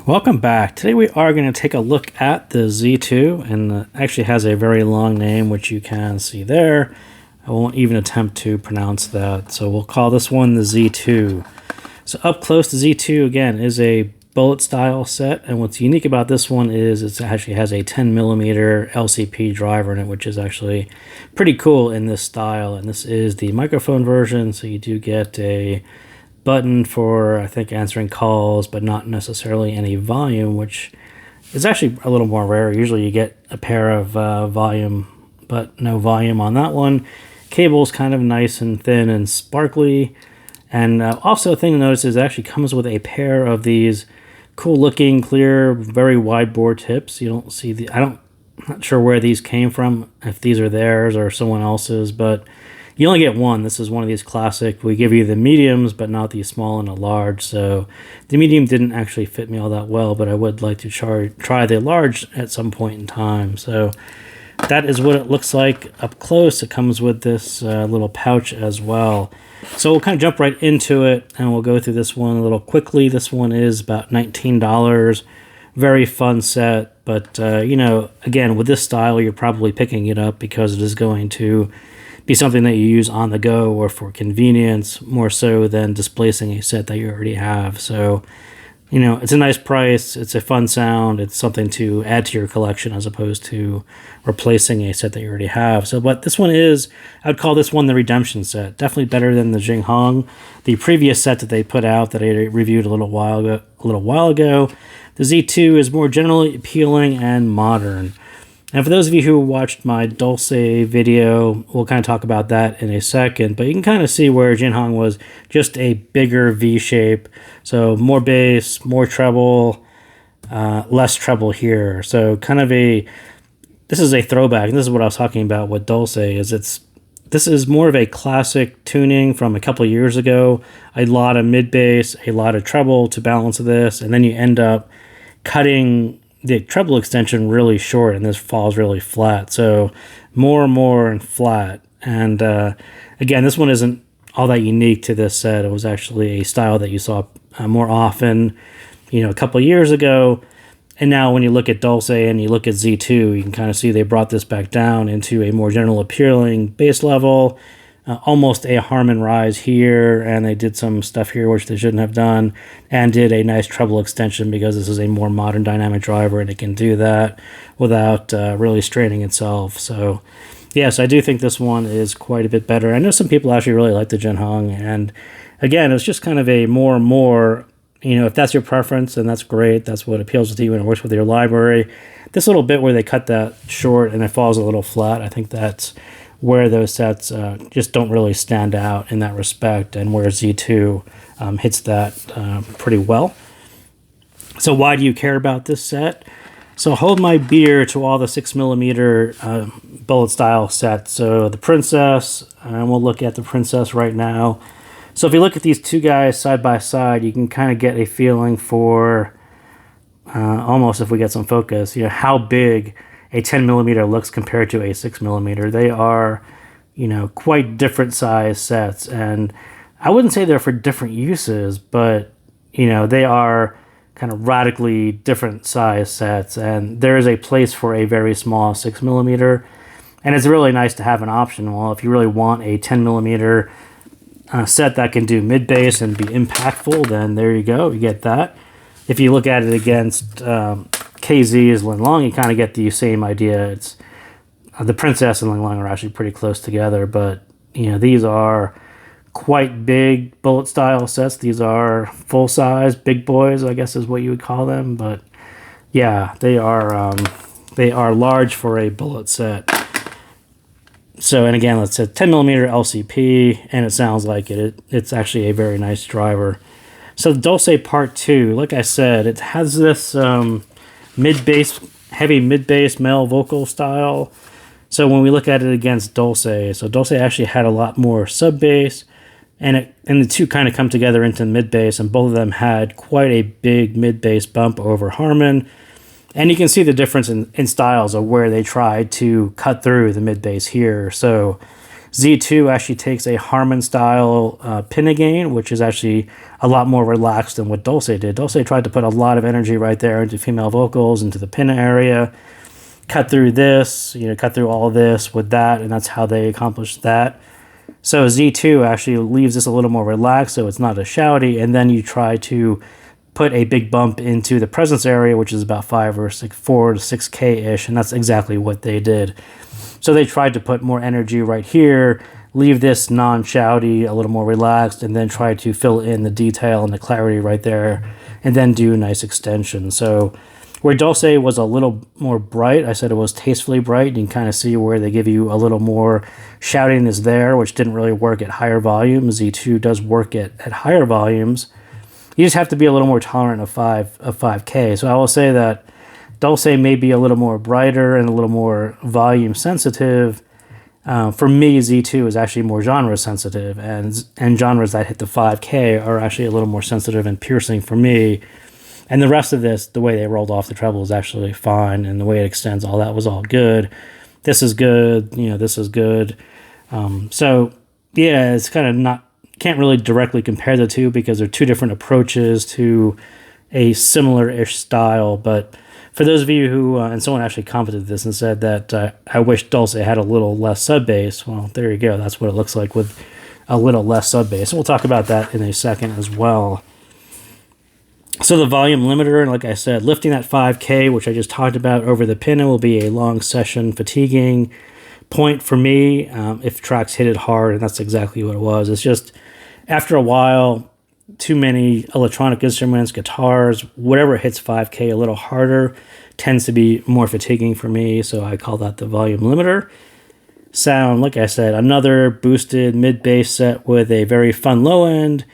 Welcome back. Today we are going to take a look at the Z2, and actually has a very long name, which you can see there. I won't even attempt to pronounce that, so we'll call this one the Z2. So up close, the Z2 again is a bullet style set, and what's unique about this one is it actually has a 10mm LCP driver in it, which is actually pretty cool in this style. And this is the microphone version, so you do get a button for, I think, answering calls, but not necessarily any volume, which is actually a little more rare. Usually you get a pair of volume, but no volume on that one. Cable's kind of nice and thin and sparkly. And also a thing to notice is it actually comes with a pair of these cool looking, clear, very wide bore tips. You don't see the, I'm not sure where these came from, if these are theirs or someone else's, but you only get one. This is one of these classic. We give you the mediums, but not the small and a large. So the medium didn't actually fit me all that well, but I would like to try the large at some point in time. So that is what it looks like up close. It comes with this little pouch as well. So we'll kind of jump right into it, and we'll go through this one a little quickly. This one is about $19. Very fun set, but you know, again, with this style, you're probably picking it up because it is going to be something that you use on the go or for convenience, more so than displacing a set that you already have. So, you know, it's a nice price, it's a fun sound, it's something to add to your collection as opposed to replacing a set that you already have. So, but this one is, I would call this one the redemption set. Definitely better than the ShuangHua, the previous set that they put out that I reviewed a little while ago. The Z2 is more generally appealing and modern. And for those of you who watched my Dolce video, we'll kind of talk about that in a second, but you can kind of see where ShuangHua was just a bigger V shape. So more bass, more treble, less treble here. So kind of this is a throwback. And this is what I was talking about with Dolce, is this is more of a classic tuning from a couple of years ago. A lot of mid bass, a lot of treble to balance this, and then you end up cutting the treble extension really short, and this falls really flat. So more and more and flat. And again, this one isn't all that unique to this set. It was actually a style that you saw more often, you know, a couple of years ago. And now when you look at Dolce and you look at Z2, you can kind of see they brought this back down into a more general appealing bass level, almost a Harmon rise here, and they did some stuff here which they shouldn't have done, and did a nice treble extension because this is a more modern dynamic driver and it can do that without really straining itself. So yes, I do think this one is quite a bit better. I know some people actually really like the ShuangHua, and again, it's just kind of a more, you know, if that's your preference, then that's great. That's what appeals to you and it works with your library. This little bit where they cut that short and it falls a little flat, I think that's where those sets just don't really stand out in that respect, and where Z2 hits that pretty well. So why do you care about this set? So hold my beer to all the 6mm bullet style sets. So the Princess, and we'll look at the Princess right now. So if you look at these two guys side by side, you can kind of get a feeling for almost, if we get some focus, you know, how big a 10mm looks compared to a 6mm. They are, you know, quite different size sets, and I wouldn't say they're for different uses, but, you know, they are kind of radically different size sets, and there is a place for a very small 6mm, and it's really nice to have an option. Well, if you really want a 10mm set that can do mid bass and be impactful, then there you go, you get that. If you look at it against KZ's Linlong, you kind of get the same idea. It's the Princess and Linlong are actually pretty close together, but you know, these are quite big bullet style sets. These are full size big boys, I guess is what you would call them. But yeah, they are large for a bullet set. So, and again, let's say 10mm LCP, and it sounds like it. It's actually a very nice driver. So the Dolce Part 2, like I said, it has this mid-bass, heavy mid-bass male vocal style. So when we look at it against Dolce, so Dolce actually had a lot more sub-bass, and the two kind of come together into mid-bass, and both of them had quite a big mid-bass bump over Harmon. And you can see the difference in styles of where they tried to cut through the mid-bass here. So Z2 actually takes a Harman style pinna gain, which is actually a lot more relaxed than what Dolce did. Dolce tried to put a lot of energy right there into female vocals, into the pinna area, cut through this, cut through all this with that, and that's how they accomplished that. So Z2 actually leaves this a little more relaxed, so it's not as shouty, and then you try to put a big bump into the presence area, which is about 4 to 6K-ish, and that's exactly what they did. So they tried to put more energy right here, leave this non-shouty, a little more relaxed, and then try to fill in the detail and the clarity right there, and then do a nice extension. So where Dolce was a little more bright, I said it was tastefully bright. You can kind of see where they give you a little more shoutiness there, which didn't really work at higher volumes. Z2 does work at higher volumes. You just have to be a little more tolerant of 5K. So I will say that Dolce may be a little more brighter and a little more volume sensitive. For me, Z2 is actually more genre sensitive, and genres that hit the 5K are actually a little more sensitive and piercing for me. And the rest of this, the way they rolled off the treble is actually fine, and the way it extends, all that was all good. This is good, this is good. So yeah, it's kind of not, can't really directly compare the two because they're two different approaches to a similar-ish style, but for those of you who, and someone actually commented this and said that I wish Dolce had a little less sub bass. Well, there you go. That's what it looks like with a little less sub bass. And we'll talk about that in a second as well. So the volume limiter, and like I said, lifting that 5K, which I just talked about, over the pinna will be a long session fatiguing point for me if tracks hit it hard, and that's exactly what it was. It's just, after a while, too many electronic instruments, guitars, whatever hits 5K a little harder tends to be more fatiguing for me, so I call that the volume limiter. Sound, like I said, another boosted mid-bass set with a very fun low end,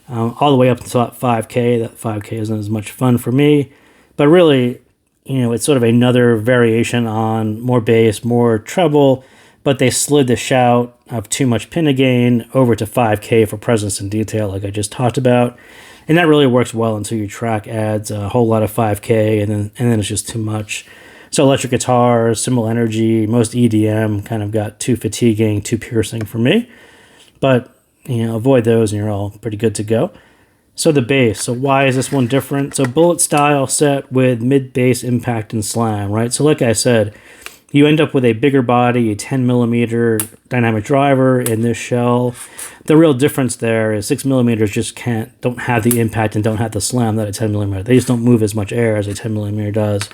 all the way up to 5K. That 5K isn't as much fun for me, but really, it's sort of another variation on more bass, more treble, but they slid the shout of too much pinna gain over to 5K for presence and detail, like I just talked about. And that really works well until your track adds a whole lot of 5K, and then it's just too much. So electric guitars, cymbal energy, most EDM kind of got too fatiguing, too piercing for me. But, avoid those and you're all pretty good to go. So the bass. So why is this one different? So bullet style set with mid-bass impact and slam, right? So like I said, you end up with a bigger body, a 10 millimeter dynamic driver in this shell. The real difference there is 6 millimeters just don't have the impact and don't have the slam that a 10 millimeter. They just don't move as much air as a 10 millimeter does.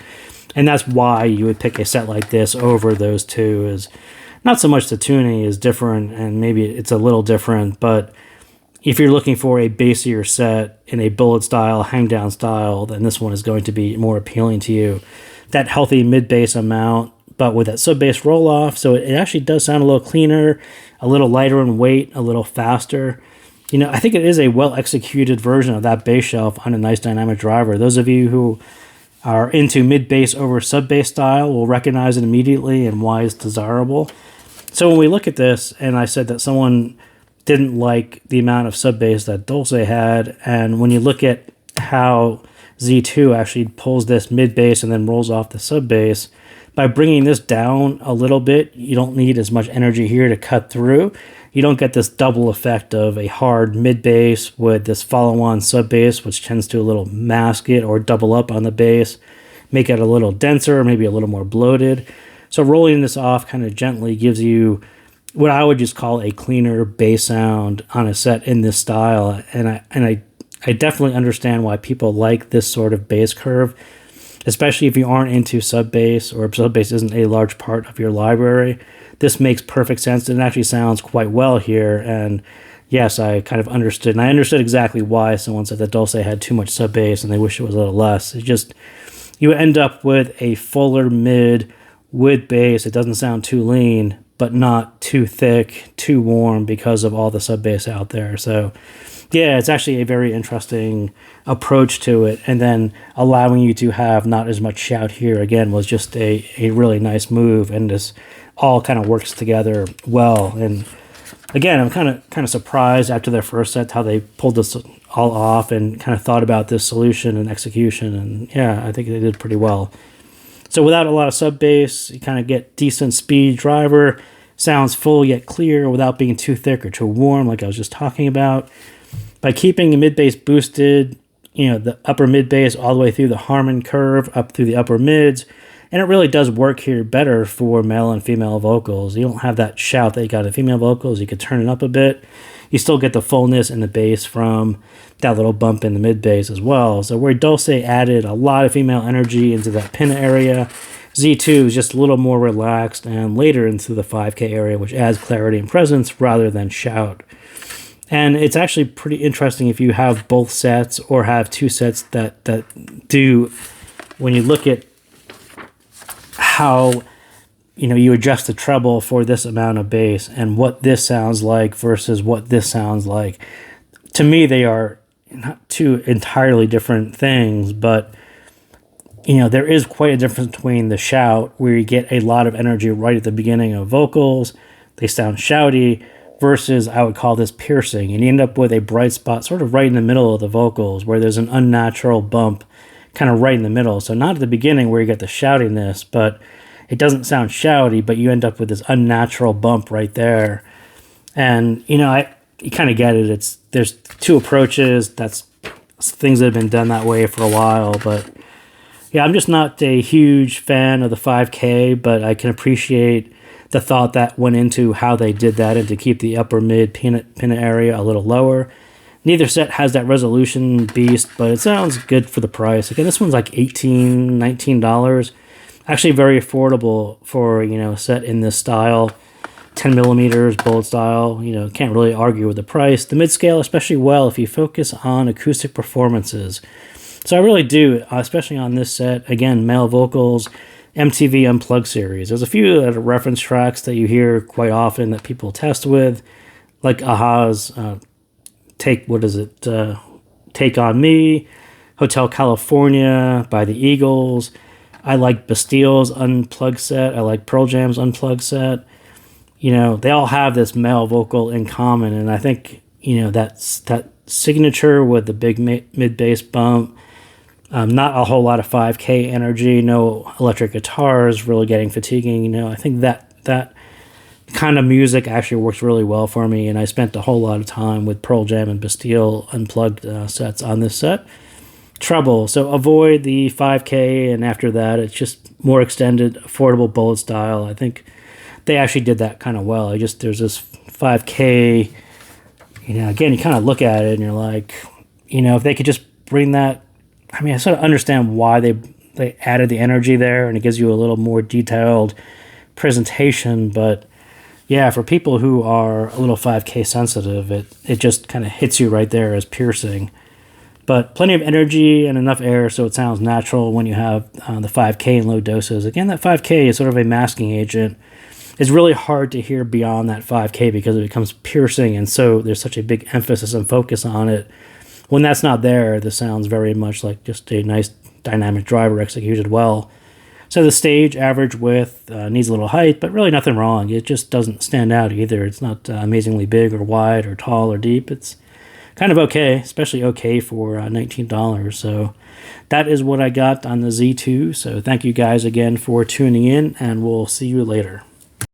And that's why you would pick a set like this over those two. Is not so much the tuning is different, and maybe it's a little different, but if you're looking for a bassier set in a bullet style, hang down style, then this one is going to be more appealing to you. That healthy mid-bass amount, but with that sub-bass roll-off, so it actually does sound a little cleaner, a little lighter in weight, a little faster. I think it is a well-executed version of that bass shelf on a nice dynamic driver. Those of you who are into mid-bass over sub-bass style will recognize it immediately and why it's desirable. So when we look at this, and I said that someone didn't like the amount of sub-bass that Dolce had, and when you look at how Z2 actually pulls this mid-bass and then rolls off the sub-bass, by bringing this down a little bit, you don't need as much energy here to cut through. You don't get this double effect of a hard mid-bass with this follow-on sub-bass, which tends to a little mask it or double up on the bass, make it a little denser, maybe a little more bloated. So rolling this off kind of gently gives you what I would just call a cleaner bass sound on a set in this style. And I definitely understand why people like this sort of bass curve, especially if you aren't into sub-bass or sub-bass isn't a large part of your library. This makes perfect sense. It actually sounds quite well here. And yes, I kind of understood. And I understood exactly why someone said that Dolce had too much sub-bass and they wish it was a little less. It just, you end up with a fuller mid with bass. It doesn't sound too lean, but not too thick, too warm because of all the sub-bass out there. So yeah, it's actually a very interesting approach to it. And then allowing you to have not as much shout here, again, was just a really nice move. And this all kind of works together well. And again, I'm kind of surprised after their first set how they pulled this all off and kind of thought about this solution and execution. And yeah, I think they did pretty well. So without a lot of sub bass, you kind of get decent speed driver, sounds full yet clear without being too thick or too warm, like I was just talking about. By keeping the mid bass boosted, the upper mid bass all the way through the Harman curve up through the upper mids, and it really does work here better for male and female vocals. You don't have that shout that you got in female vocals. You could turn it up a bit. You still get the fullness in the bass from that little bump in the mid bass as well. So where Dolce added a lot of female energy into that pinna area, Z2 is just a little more relaxed and later into the 5K area, which adds clarity and presence rather than shout. And it's actually pretty interesting if you have both sets or have two sets that do, when you look at how you adjust the treble for this amount of bass and what this sounds like versus what this sounds like. To me, they are not two entirely different things, but there is quite a difference between the shout, where you get a lot of energy right at the beginning of vocals, they sound shouty, versus I would call this piercing, and you end up with a bright spot sort of right in the middle of the vocals where there's an unnatural bump kind of right in the middle. So not at the beginning where you get the shoutiness, but it doesn't sound shouty, but you end up with this unnatural bump right there. And you kind of get it. There's two approaches. That's things that have been done that way for a while, but yeah, I'm just not a huge fan of the 5K, but I can appreciate the thought that went into how they did that and to keep the upper mid pinna area a little lower. Neither set has that resolution beast, but it sounds good for the price. Again, this one's like $18, $19. Actually very affordable for, a set in this style. 10 millimeters, bold style. Can't really argue with the price. The mid-scale, especially well if you focus on acoustic performances. So I really do, especially on this set. Again, male vocals, MTV Unplugged series. There's a few that are reference tracks that you hear quite often that people test with, like Aha's Take On Me, Hotel California by the Eagles. I like Bastille's Unplugged set. I like Pearl Jam's Unplugged set. They all have this male vocal in common, and I think, that signature with the big mid-bass bump, not a whole lot of 5K energy, no electric guitars really getting fatiguing. I think that kind of music actually works really well for me, and I spent a whole lot of time with Pearl Jam and Bastille Unplugged sets on this set. Treble, so avoid the 5K, and after that it's just more extended, affordable bullet style. I think they actually did that kind of well. There's this 5K, again, you kind of look at it and you're like, if they could just bring that. I sort of understand why they added the energy there, and it gives you a little more detailed presentation. But yeah, for people who are a little 5K sensitive, it just kind of hits you right there as piercing. But plenty of energy and enough air so it sounds natural when you have the 5K in low doses. Again, that 5K is sort of a masking agent. It's really hard to hear beyond that 5K because it becomes piercing, and so there's such a big emphasis and focus on it. When that's not there, this sounds very much like just a nice dynamic driver executed well. So the stage average width needs a little height, but really nothing wrong. It just doesn't stand out either. It's not amazingly big or wide or tall or deep. It's kind of okay, especially okay for $19. So that is what I got on the Z2. So thank you guys again for tuning in, and we'll see you later.